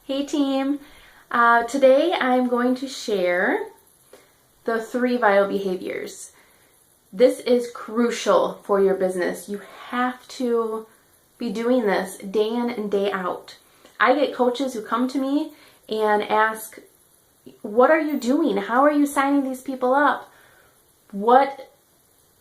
Hey team, today I'm going to share the 3 vital behaviors. This is crucial for your business. You have to be doing this day in and day out. I get coaches who come to me and ask, what are you doing? How are you signing these people up? What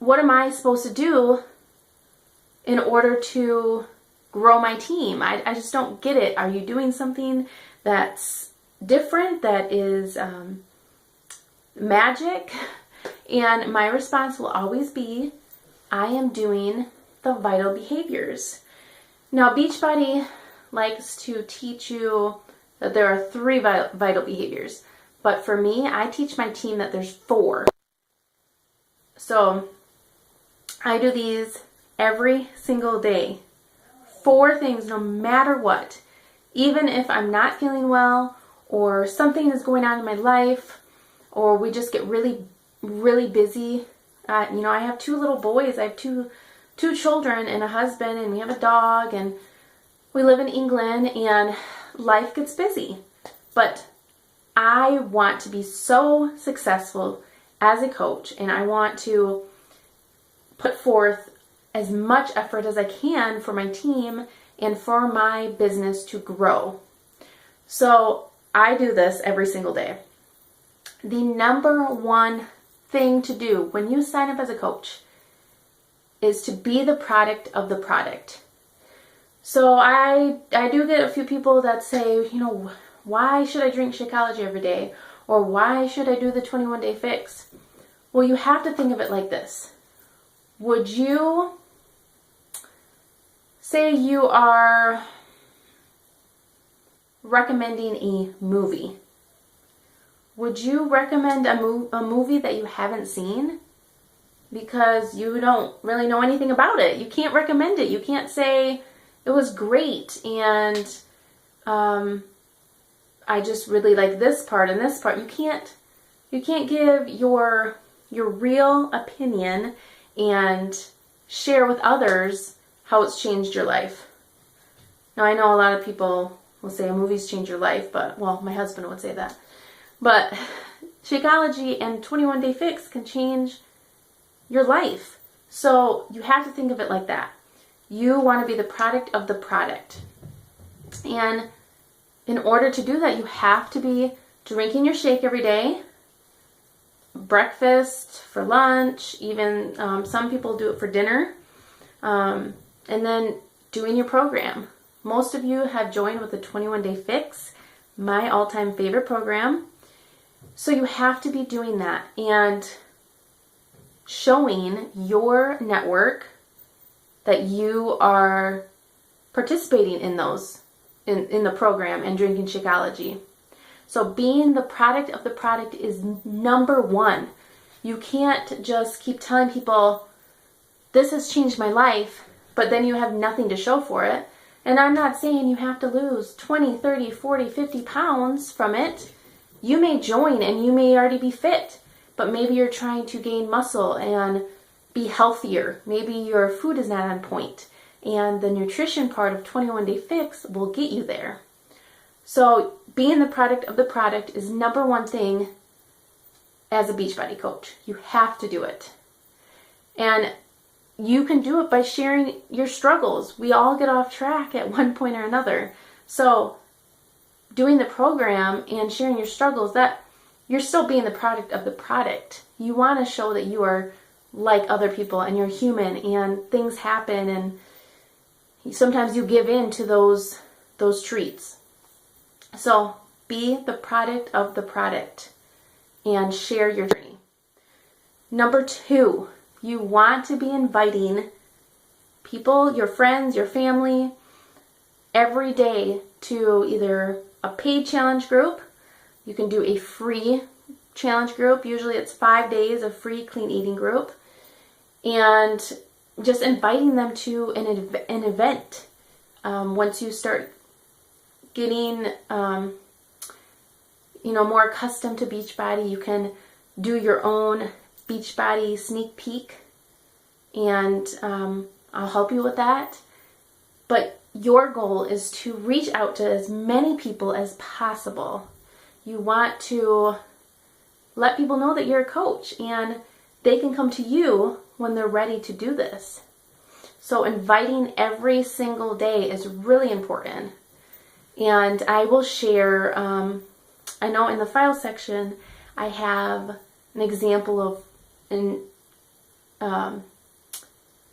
am I supposed to do in order to grow my team? I just don't get it. Are you doing something that's different, that is magic? And my response will always be, I am doing the vital behaviors. Now, Beachbody likes to teach you that there are 3 vital behaviors. But for me, I teach my team that there's 4. So I do these every single day. 4 things, no matter what. Even if I'm not feeling well, or something is going on in my life, or we just get really, really busy. I have 2 little boys. I have two children and a husband, and we have a dog, and we live in England, and life gets busy. But I want to be so successful as a coach, and I want to put forth as much effort as I can for my team and for my business to grow. So I do this every single day. The number one thing to do when you sign up as a coach is to be the product of the product. So I do get a few people that say, why should I drink Shakeology every day? Or why should I do the 21-day fix? Well, you have to think of it like this. Would you say you are recommending a movie? Would you recommend a movie that you haven't seen? Because you don't really know anything about it. You can't recommend it. You can't say it was great and I just really like this part and this part. You can't give your real opinion and share with others how it's changed your life. Now, I know a lot of people will say a movie's changed your life, but, well, my husband would say that. But Shakeology and 21-day fix can change your life. So you have to think of it like that. You want to be the product of the product. And in order to do that, you have to be drinking your shake every day, breakfast, for lunch, even some people do it for dinner, and then doing your program. Most of you have joined with the 21-day fix, my all-time favorite program. So you have to be doing that and showing your network that you are participating in those, in the program and drinking Shakeology. So being the product of the product is number one. You can't just keep telling people, this has changed my life, but then you have nothing to show for it. And I'm not saying you have to lose 20, 30, 40, 50 pounds from it. You may join and you may already be fit, but maybe you're trying to gain muscle and be healthier. Maybe your food is not on point, and the nutrition part of 21-day fix will get you there. So being the product of the product is number one thing as a Beachbody coach. You have to do it. And you can do it by sharing your struggles. We all get off track at one point or another. So doing the program and sharing your struggles, that you're still being the product of the product. You want to show that you are like other people and you're human and things happen and sometimes you give in to those treats. So be the product of the product and share your journey. Number 2, you want to be inviting people, your friends, your family, every day to either a paid challenge group. You can do a free challenge group. Usually it's 5 days of free clean eating group. And just inviting them to an event. Once you start getting more accustomed to Beachbody, you can do your own Beachbody sneak peek, and I'll help you with that. But your goal is to reach out to as many people as possible. You want to let people know that you're a coach and they can come to you when they're ready to do this. So inviting every single day is really important. And I will share, I know in the file section, I have an example of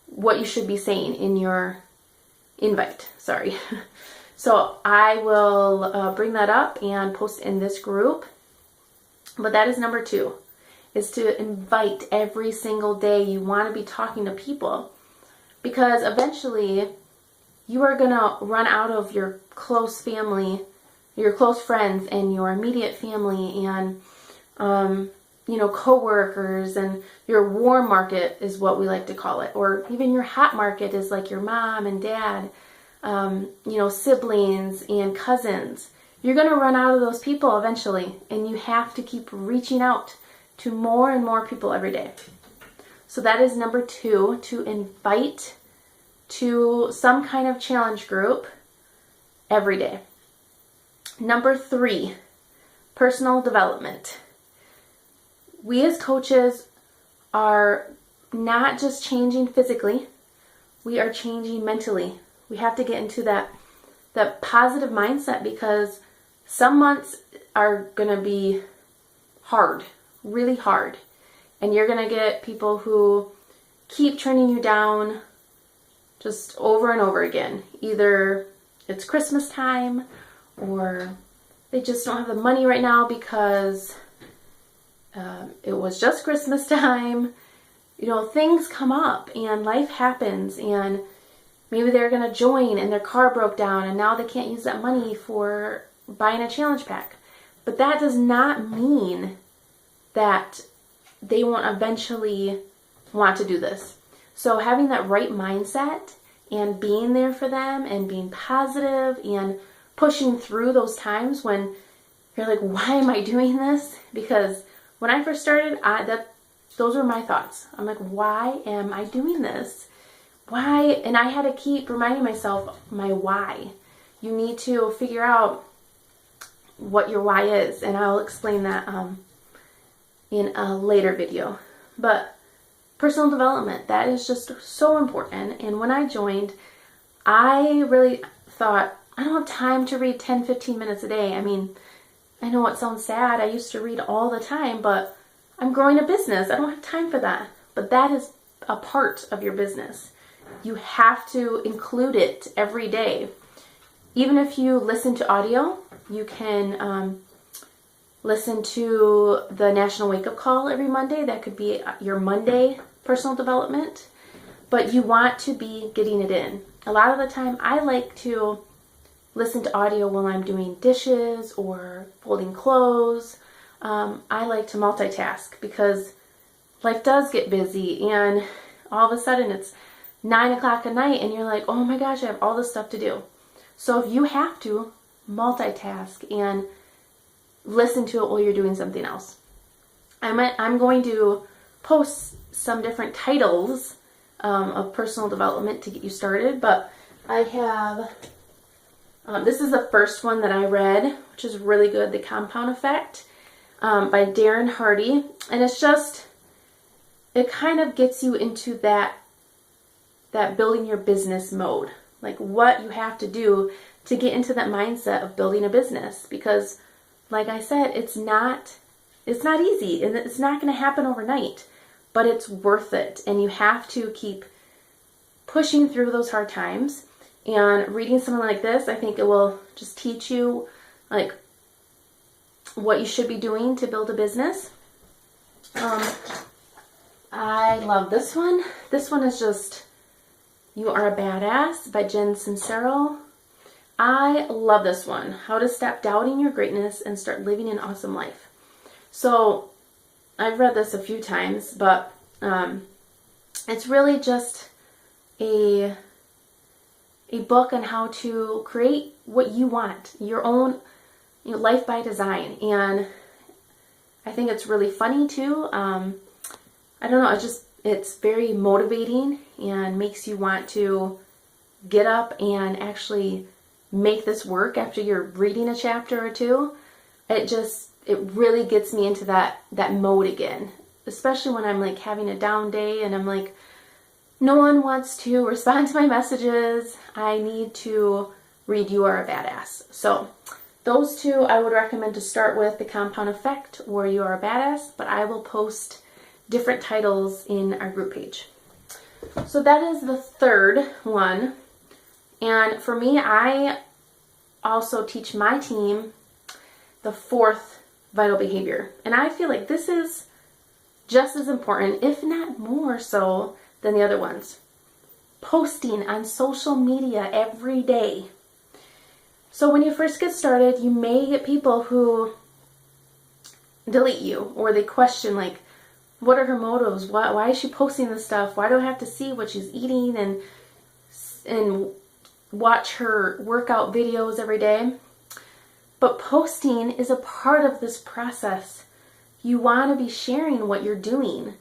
what you should be saying in your invite. Sorry. So I will bring that up and post in this group. But that is number 2, is to invite every single day. You want to be talking to people, because eventually you are going to run out of your close family, your close friends, and your immediate family, and coworkers, and your warm market is what we like to call it, or even your hot market is like your mom and dad, siblings and cousins. You're going to run out of those people eventually, and you have to keep reaching out to more and more people every day. So that is number 2, to invite to some kind of challenge group every day. Number 3, personal development. We as coaches are not just changing physically, we are changing mentally. We have to get into that positive mindset, because some months are going to be hard, really hard. And you're going to get people who keep turning you down just over and over again. Either it's Christmas time, or they just don't have the money right now because it was just Christmas time. Things come up and life happens, and maybe they're going to join and their car broke down and now they can't use that money for buying a challenge pack. But that does not mean that they won't eventually want to do this. So having that right mindset and being there for them and being positive and pushing through those times when you're like, why am I doing this? Because when I first started, those were my thoughts. I'm like, why am I doing this? Why? And I had to keep reminding myself my why. You need to figure out what your why is, and I'll explain that in a later video. But personal development, that is just so important. And when I joined, I really thought, I don't have time to read 10, 15 minutes a day. I mean, I know it sounds sad. I used to read all the time, but I'm growing a business. I don't have time for that. But that is a part of your business. You have to include it every day. Even if you listen to audio, you can listen to the National Wake Up Call every Monday. That could be your Monday personal development. But you want to be getting it in. A lot of the time, I like to listen to audio while I'm doing dishes or folding clothes. I like to multitask because life does get busy, and all of a sudden it's 9 o'clock at night and you're like, oh my gosh, I have all this stuff to do. So if you have to, multitask and listen to it while you're doing something else. I'm going to post some different titles of personal development to get you started, but I have, this is the first one that I read, which is really good, The Compound Effect by Darren Hardy. And it's just, it kind of gets you into that building your business mode, like what you have to do to get into that mindset of building a business. Because like I said, it's not easy, and it's not going to happen overnight, but it's worth it. And you have to keep pushing through those hard times. And reading something like this, I think it will just teach you like what you should be doing to build a business. I love this one. This one is just You Are a Badass by Jen Sincero. I love this one. How to Stop Doubting Your Greatness and Start Living an Awesome Life. So I've read this a few times, but it's really just a book on how to create what you want, your own life by design. And I think it's really funny too. I don't know, it's very motivating and makes you want to get up and actually make this work after you're reading a chapter or two, it really gets me into that mode again. Especially when I'm like having a down day and I'm like, no one wants to respond to my messages. I need to read You Are a Badass. So those two I would recommend to start with, The Compound Effect or You Are a Badass, but I will post different titles in our group page. So that is the third one. And for me, I also teach my team the fourth vital behavior. And I feel like this is just as important, if not more so, than the other ones. Posting on social media every day. So when you first get started, you may get people who delete you, or they question like, what are her motives? Why is she posting this stuff? Why do I have to see what she's eating and watch her workout videos every day? But posting is a part of this process. You want to be sharing what you're doing,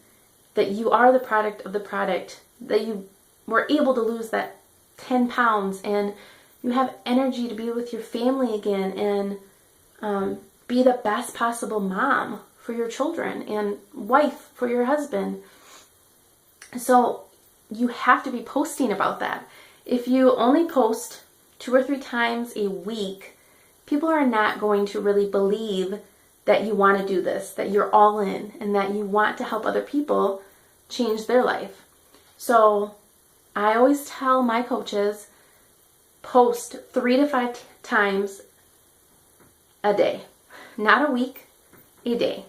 that you are the product of the product, that you were able to lose that 10 pounds and you have energy to be with your family again and be the best possible mom for your children and wife for your husband. So you have to be posting about that. If you only post 2 or 3 times a week, people are not going to really believe that you want to do this, that you're all in, and that you want to help other people change their life. So I always tell my coaches, post 3 to 5 times a day. Not a week, a day.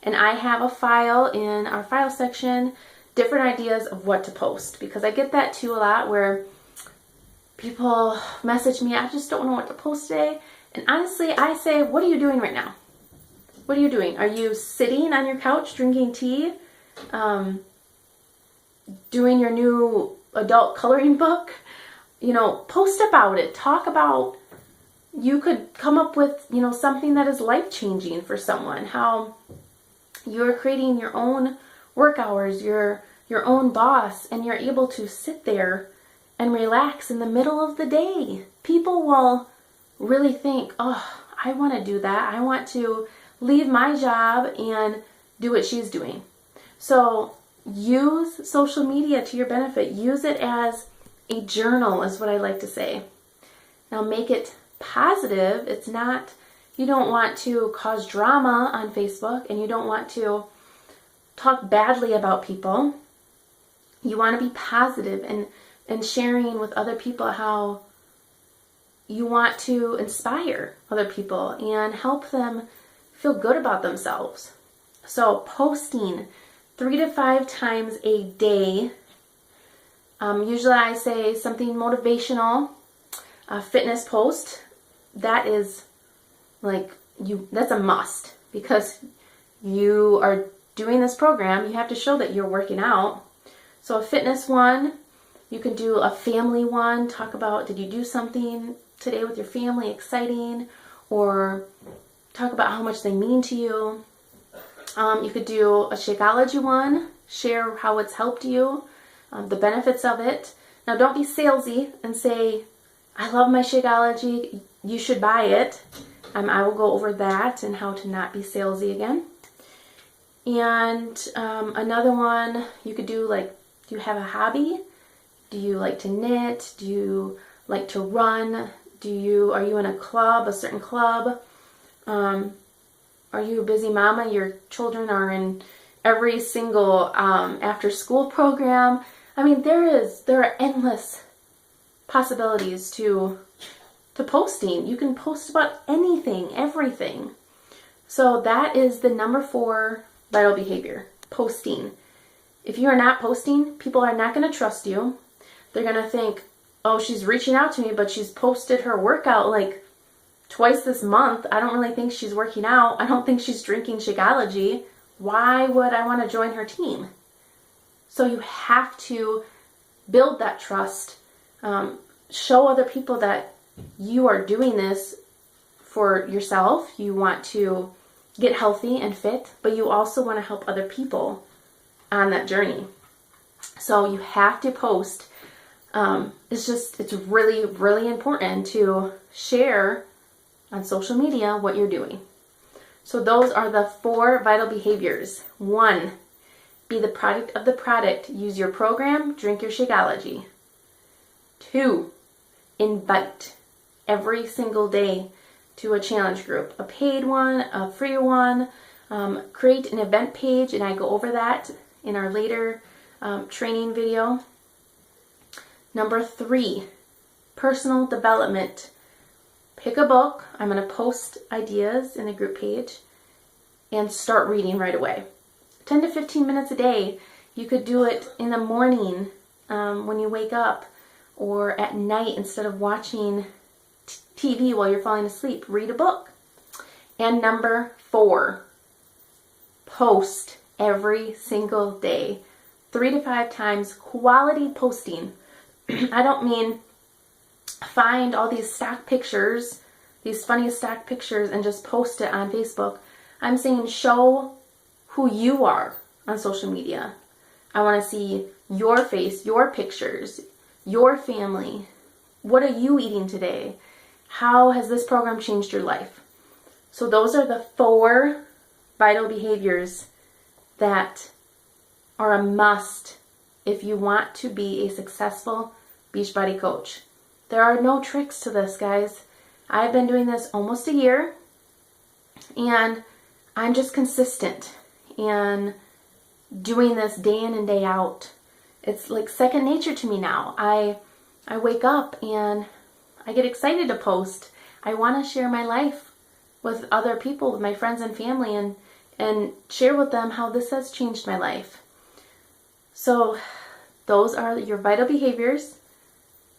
And I have a file in our file section, different ideas of what to post, because I get that too a lot where people message me, I just don't know what to post today. And honestly, I say, what are you doing right now? What are you doing? Are you sitting on your couch drinking tea? Doing your new adult coloring book? Post about it. Talk about, you could come up with, something that is life-changing for someone. How you're creating your own work hours, your own boss, and you're able to sit there and relax in the middle of the day. People will really think, oh, I want to do that. I want to leave my job and do what she's doing. So use social media to your benefit. Use it as a journal, is what I like to say. Now make it positive. It's not, you don't want to cause drama on Facebook, and you don't want to talk badly about people. You want to be positive and sharing with other people how you want to inspire other people and help them feel good about themselves. So posting 3 to 5 times a day. Usually I say something motivational, a fitness post. That is that's a must, because you are doing this program. You have to show that you're working out. So a fitness one, you can do a family one. Talk about, did you do something today with your family exciting, or talk about how much they mean to you. You could do a Shakeology one, share how it's helped you, the benefits of it. Now don't be salesy and say, I love my Shakeology, you should buy it. I will go over that and how to not be salesy again. And another one you could do, like, do you have a hobby? Do you like to knit? Do you like to run? Are you in a club, a certain club? Are you a busy mama? Your children are in every single after school program. I mean, there are endless possibilities to posting. You can post about anything, everything. So that is the number 4 vital behavior, posting. If you are not posting, people are not going to trust you. They're going to think, oh, she's reaching out to me, but she's posted her workout like twice this month. I don't really think she's working out. I don't think she's drinking Shakeology. Why would I want to join her team? So you have to build that trust. Show other people that you are doing this for yourself. You want to get healthy and fit, but you also want to help other people on that journey. So you have to post It's really, really important to share on social media what you're doing. So those are the 4 vital behaviors. 1, be the product of the product. Use your program, drink your Shakeology. 2, invite every single day to a challenge group, a paid one, a free one. Create an event page, and I go over that in our later training video. Number 3, personal development. Pick a book. I'm going to post ideas in the group page and start reading right away. 10 to 15 minutes a day. You could do it in the morning when you wake up, or at night instead of watching TV while you're falling asleep. Read a book. And number 4, post every single day. 3 to 5 times quality posting. I don't mean find all these stock pictures, these funny stock pictures, and just post it on Facebook. I'm saying show who you are on social media. I want to see your face, your pictures, your family. What are you eating today? How has this program changed your life? So those are the 4 vital behaviors that are a must if you want to be a successful Beachbody coach. There are no tricks to this, guys. I've been doing this almost a year, and I'm just consistent and doing this day in and day out. It's like second nature to me now. I wake up and I get excited to post. I want to share my life with other people, with my friends and family, and share with them how this has changed my life. So those are your vital behaviors.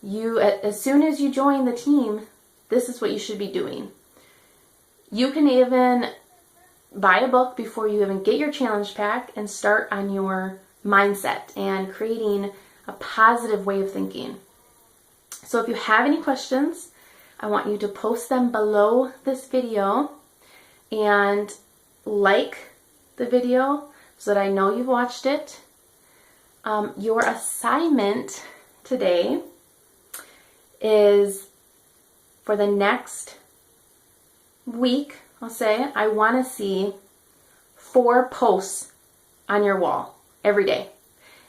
As soon as you join the team, this is what you should be doing. You can even buy a book before you even get your challenge pack and start on your mindset and creating a positive way of thinking. So if you have any questions, I want you to post them below this video and like the video so that I know you've watched it. Your assignment today is for the next week, I'll say, I want to see 4 posts on your wall every day.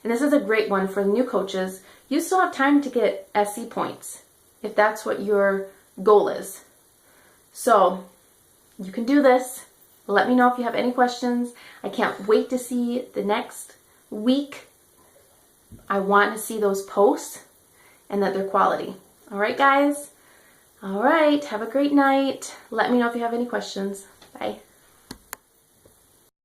And this is a great one for new coaches. You still have time to get SC points if that's what your goal is. So you can do this. Let me know if you have any questions. I can't wait to see the next week. I want to see those posts and that they're quality. All right, guys? All right. Have a great night. Let me know if you have any questions. Bye.